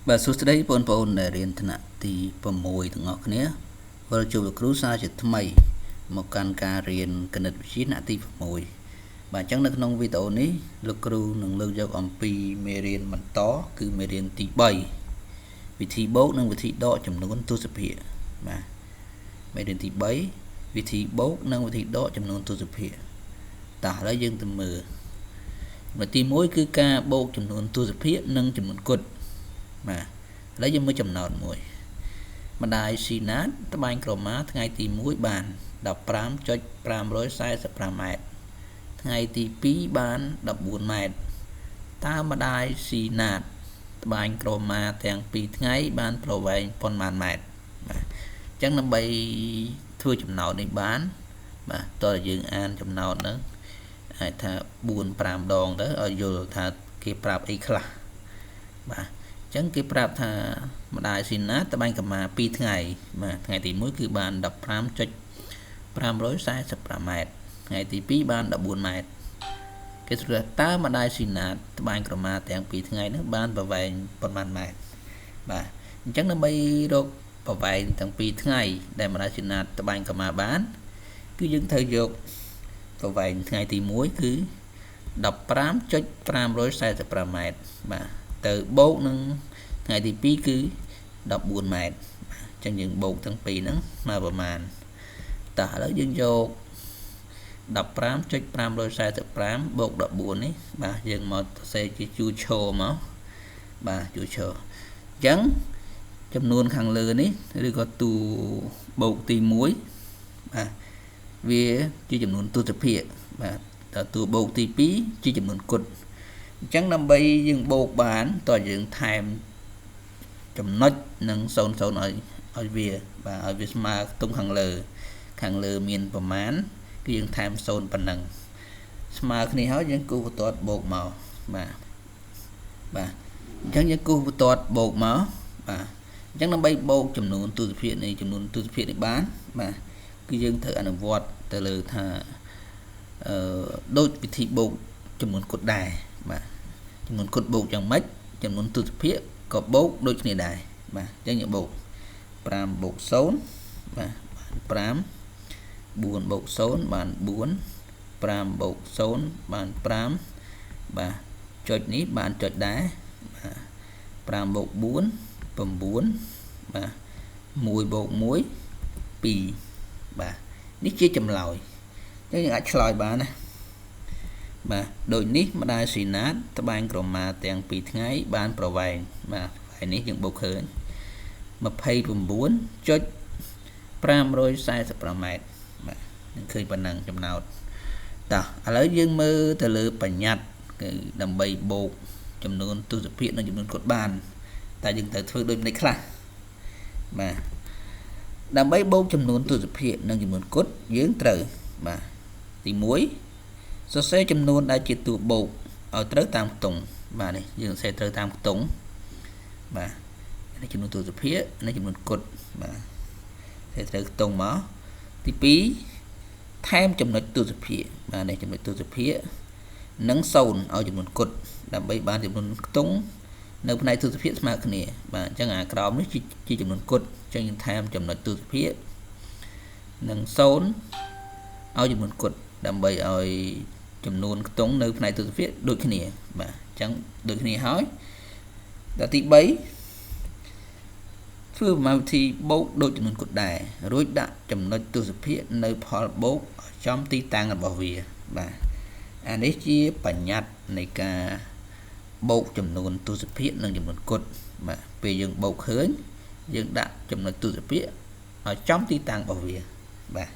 បាទសួស្តីបងប្អូនដែលរៀនថ្នាក់ទី6ទាំងអស់គ្នាវិលជួបលោកគ្រូសាជាថ្មីមកកាន់ការរៀនគណិតវិទ្យាថ្នាក់ទី6បាទអញ្ចឹងនៅក្នុងវីដេអូនេះលោកគ្រូនឹងលើកយកអំពីមេរៀនបន្តគឺមេរៀនទី3វិធីបូកនិងវិធីដកចំនួនទស្សភាគបាទមេរៀនទី3វិធីបូកនិងវិធីដកចំនួនទស្សភាគតោះឥឡូវយើងទៅមើលមេរៀនទី1គឺការបូកចំនួនទស្សភាគនិងចំនួនគុតបាទឥឡូវយើងមើលចំណោទមួយម្ដាយស៊ីណាតត្បាញក្រមាថ្ងៃទី1បាន 15.545 ម៉ែត្រថ្ងៃទី2បាន 14 ម៉ែត្រតើម្ដាយស៊ីណាតត្បាញក្រមាទាំង2ថ្ងៃបានប្រវែងប៉ុន្មានម៉ែត្របាទអញ្ចឹងដើម្បីធ្វើចំណោទនេះបានបាទតើយើងអានចំណោទហ្នឹងអាចថា 4-5 ដងទៅឲ្យយល់ថាគេប្រាប់អីខ្លះបាទចឹងគេប្រាប់ថាម្ដាយស៊ីណាត្បាញក្រមា2ថ្ងៃបាទថ្ងៃទី1គឺបាន 15.545 ម៉ែត្រថ្ងៃទី2បាន 14 ម៉ែត្រគេសួរថាតើម្ដាយស៊ីណាត្បាញក្រមាទាំង2ថ្ងៃនោះបានប្រវែងប៉ុន្មានម៉ែត្របាទអញ្ចឹងដើម្បីរកប្រវែងទាំង2ថ្ងៃដែលម្ដាយស៊ីណាត្បាញក្រមាបានគឺយើងត្រូវយកប្រវែងថ្ងៃទី1គឺ 15.545 ម៉ែត្របាទទៅបូកនឹងថ្ងៃទី2គឺ14 ម៉ែត្រអញ្ចឹងយើងបូកទាំងពីរហ្នឹងមកប្រមាណតោះឥឡូវយើងយក 15.545 បូក 14 នេះបាទយើងមកសរសេរជាជួរឈរមកបាទជួរឈរអញ្ចឹងចំនួនខាងលើនេះឬក៏តួបូកទី1បាទវាជាចំនួនទស្សភាគបាទតើតួបូកទី2ជាចំនួនគុតអញ្ចឹងដើម្បីយើងបូកបានតើយើងថែមចំណុចនិង00ឲ្យវាបាទឲ្យវាស្មើខ្ទង់ខាងលើមានប្រមាណគឺយើងថែម0ប៉ុណ្ណឹងស្មើគ្នាហើយយើងគូសបន្ទាត់បូកមកបាទអញ្ចឹងយើងគូសបន្ទាត់បូកមកបាទអញ្ចឹងដើម្បីបូកចំនួនទស្សភាគនេះចំនួនទស្សភាគនេះបានបាទគឺយើងត្រូវអនុវត្តទៅលើថាដូចវិធីបូកចំនួនគុតដែរបាទចំនួនគុតបូកយ៉ាងម៉េចចំនួនទស្សភាគក៏បូកដូចគ្នាដែរបាទអញ្ចឹងយើងបូក5បូក0បាទ5 4បូក0បាន4 5បូក0បាន5បាទចុចនេះបានចុចដែរបាទ5បូក4 9បាទ1បូក1 2បាទនេះជាចម្លើយអញ្ចឹងយើងអាចឆ្លើយបានណាបាទដូចនេះម្ដាយស៊ីណាតត្បាញក្រមាទាំង2ថ្ងៃបានប្រវែងបាទហើយនេះយើងបូកឃើញ 29.545 ម៉ែត្របាទនឹងឃើញប៉ុណ្ណឹងចំណោទតោះឥឡូវយើងមើលទៅលើបញ្ញត្តិគឺដើម្បីបូកចំនួនទស្សភាគនិងចំនួនគុតបានតែយើងត្រូវធ្វើដូចនេះខ្លះបាទដើម្បីបូកចំនួនទស្សភាគនិងចំនួនគុតយើងត្រូវបាទទី1សរសេរចំនួនដែលជាតួបូកឲ្យត្រូវតាមខ្ទង់បាទនេះយើងសរសេរត្រូវតាមខ្ទង់បាទនេះចំនួនទស្សភាគនេះចំនួនគុតបាទសរសេរត្រូវខ្ទង់មកទី2ថែមចំណុចទស្សភាគបាទនេះចំណុចទស្សភាគនិង0ឲ្យចំនួនគុតដើម្បីបានចំនួនខ្ទង់នៅផ្នែកទស្សភាគស្មើគ្នាបាទអញ្ចឹងអាក្រោមនេះជាចំនួនគុតអញ្ចឹងយើងថែមចំណុចទស្សភាគនិង0ឲ្យចំនួនគុតដើម្បីឲ្យចំនួនខ្ទង់នៅផ្នែកទស្សភាគដូចគ្នាបាទអញ្ចឹងដូចគ្នាហើយដល់ទី3ធ្វើប្រមាណវិធីបូកដូចចំនួនគុតដែររួចដាក់ចំណុចទស្សភាគនៅផលបូកចំទីតាំងរបស់វាបាទអានេះជាបញ្ញត្តិនៃការបូកចំនួនទស្សភាគនិងចំនួនគុតបាទពេលយើងបូកឃើញយើងដាក់ចំណុចទស្សភាគឲ្យចំទីតាំងរបស់វាបាទ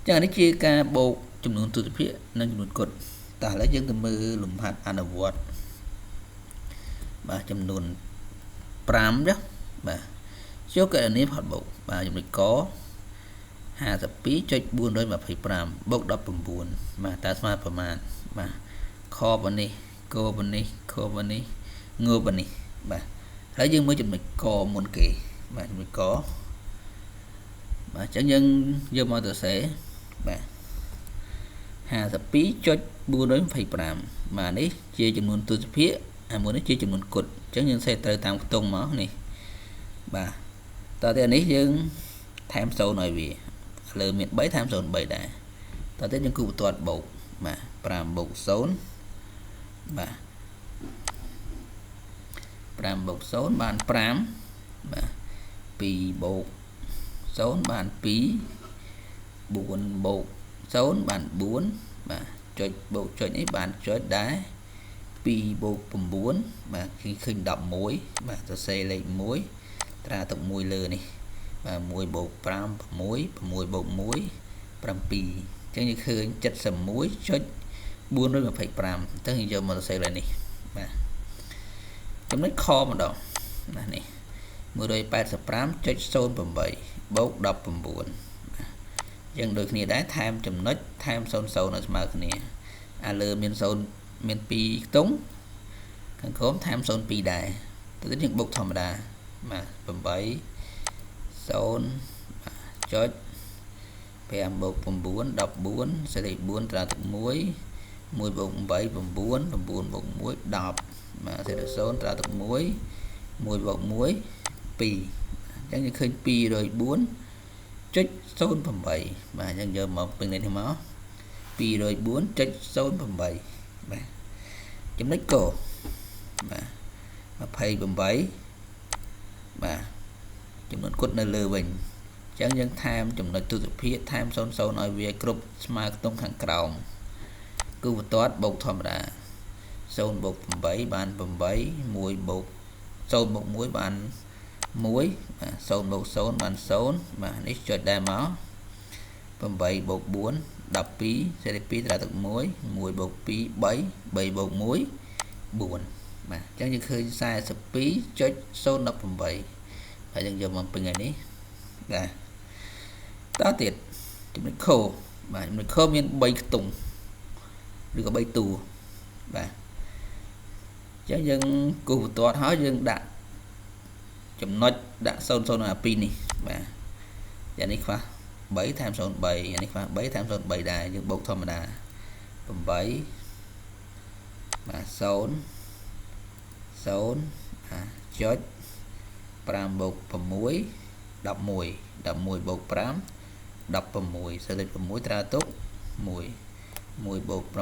ចឹងនេះជាការបូកចំនួនទស្សភាគនិងចំនួនគុតតោះឥឡូវយើងទៅមើលលំហាត់អនុវត្តបាទចំនួន5ចុះបាទយកកណនីផលបូកបាទចំណុចក 52.425 បូក 19បាទតើស្មើប្រមាណបាទខបនេះកបនេះខបនេះងើបនេះបាទហើយយើងមើលចំណុចកមុនគេបាទចំណុចកបាទអញ្ចឹងយើងយកមកសរសេរបាទ 52.425 បាទនេះជាចំនួនទស្សភាគ មួយនេះជាចំនួនគុតអញ្ចឹងយើងសេត្រូវតាមខ្ទង់មកនេះបាទតទៅនេះយើងថែម0ឲ្យវាលើមាន3ថែម0 3ដែរតទៅយើងគូបន្ទាត់បូកបាទ5បូក0បាទ5បូក0បាន5បាទ2បូក0បាន2 4បូក0បាន4បាទចុចបូកចុចនេះបានចុចដែរ2បូក9បាទគឺឃើញ11បាទសរសេរលេខ1ត្រាទុក1លើនេះបាទ1បូក5 6 6បូក1 7អញ្ចឹងយើងឃើញ 71.425 ទៅយើងយកមកសរសេរលើនេះបាទចំណុចខម្ដងណានេះ 185.08 បូក 19 យើងដូចគ្នាដែរថែមចំណុចថែម00នៅស្មើគ្នាអាលើមាន0មាន2ខ្ទង់ខាងក្រោមថែម02ដែរទៅទៀតយើងបូកធម្មតាបាទ8 0ចុច5បូក9 14សេរី4ត្រាទឹក1 1បូក8 9 9បូក1 10បាទសេរី0ត្រាទឹក1 1បូក1 2អញ្ចឹងយើងឃើញ204.08 បាទអញ្ចឹងយកមកពេញនេះមក 204.08 បាទចំណុចកបាទ28បាទចំនួនគុតនៅលើវិញអញ្ចឹងយើងថែមចំណុចទស្សភាគថែម00ឲ្យវាគ្រប់ស្មើខ្ទង់ខាងក្រោមគឺបន្ទាត់បូកធម្មតា0បូក8បាន8 1បូក0បូក1បាន1បាទ0បូក0បាន0បាទនេះចុចដែរមក8បូក4 12សេរី2ត្រាទឹក1 1បូក2 3 3បូក1 4បាទអញ្ចឹងយើងឃើញ 42.018 ហើយយើងយកមកពេញថ្ងៃនេះបាទតទៀតចំណុចខបាទចំណុចខមាន3ខ្ទង់ឬក៏3តួបាទអញ្ចឹងយើងគូបន្ទាត់ហើយយើងដាក់ចំណុចដាក់00នៅអា2នេះបាទយ៉ាងនេះខ្វះ3ថែម03យ៉ាងនេះខ្វះ3ថែម03ដែរយើងបូកធម្មតា8បាទ0 0បាទចុច5បូក6 11 11បូក5 16សេរី6ត្រាទុក1 1បូក7 8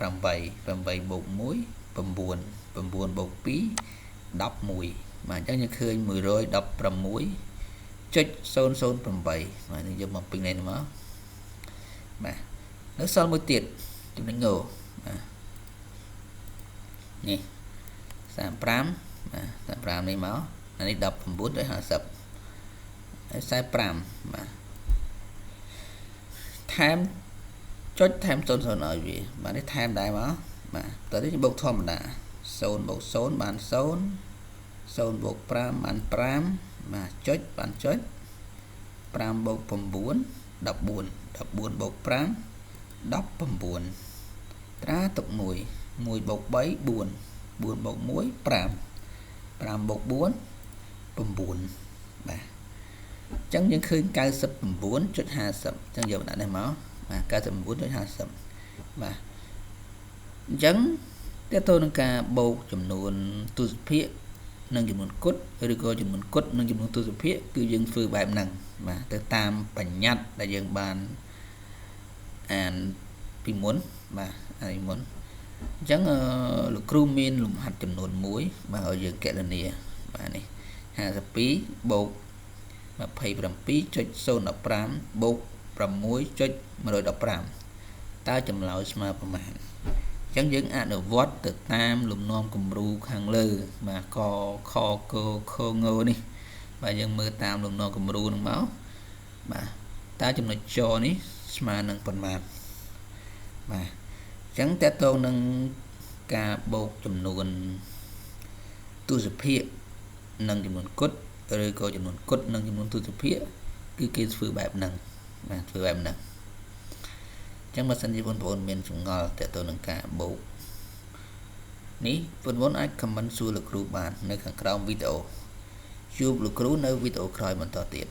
8បូក1 9 9បូក2 11បាទអញ្ចឹងយើងឃើញ 116.008 បាទយើងយកមកពេញនេះមកបាទនៅសល់មួយទៀតចំណុចងបាទនេះ35បាទ35នេះមកអានេះ 19.50 ហើយ45បាទថែមចុចថែម00ឲ្យវាបាទនេះថែមដែរមកបាទតើនេះបូកធម្មតា0បូក0បាន0 0បូក5បាន5បាទចុចបានចុច5បូក9 14 14បូក5 19ត្រាទុក1 1បូក3 4 4បូក1 5 5បូក4 9បាទអញ្ចឹងយើងឃើញ 99.50 អញ្ចឹងយកដាក់នេះមកបាទ 99.50 បាទអញ្ចឹងតើតើនឹងការបូកចំនួនទស្សភាគនិងចំនួនគុតឬក៏ចំនួនគុតនិងចំនួនទស្សភាគគឺយើងធ្វើបែបហ្នឹងបាទទៅតាមបញ្ញត្តិដែលយើងបានអានពីមុនបាទអានពីមុនអញ្ចឹងលោកគ្រូមានលំហាត់ចំនួន1បាទឲ្យយើងកណនាបាទនេះ52បូក 27.015 បូក 6.115 តើចម្លើយស្មើប៉ុន្មានអញ្ចឹងយើងអនុវត្តទៅតាមលំនាំគំរូខាងលើបាទកខកខងនេះបាទយើងមើលតាមលំនាំគំរូនឹងមកបាទតើចំណុចចនេះស្មើនឹងប៉ុន្មានបាទអញ្ចឹងតើតើនឹងការបូកចំនួនទស្សភាគនិងចំនួនគុតឬក៏ចំនួនគុតនិងចំនួនទស្សភាគគឺគេធ្វើបែបហ្នឹងបាទធ្វើបែបហ្នឹងអញ្ចឹងបើសិនជាបងប្អូនមានចម្ងល់ទាក់ទងនឹងការបូកនេះបងប្អូនអាច comment សួរលោកគ្រូបាននៅខាងក្រោមវីដេអូជួបលោកគ្រូនៅវីដេអូក្រោយបន្តទៀត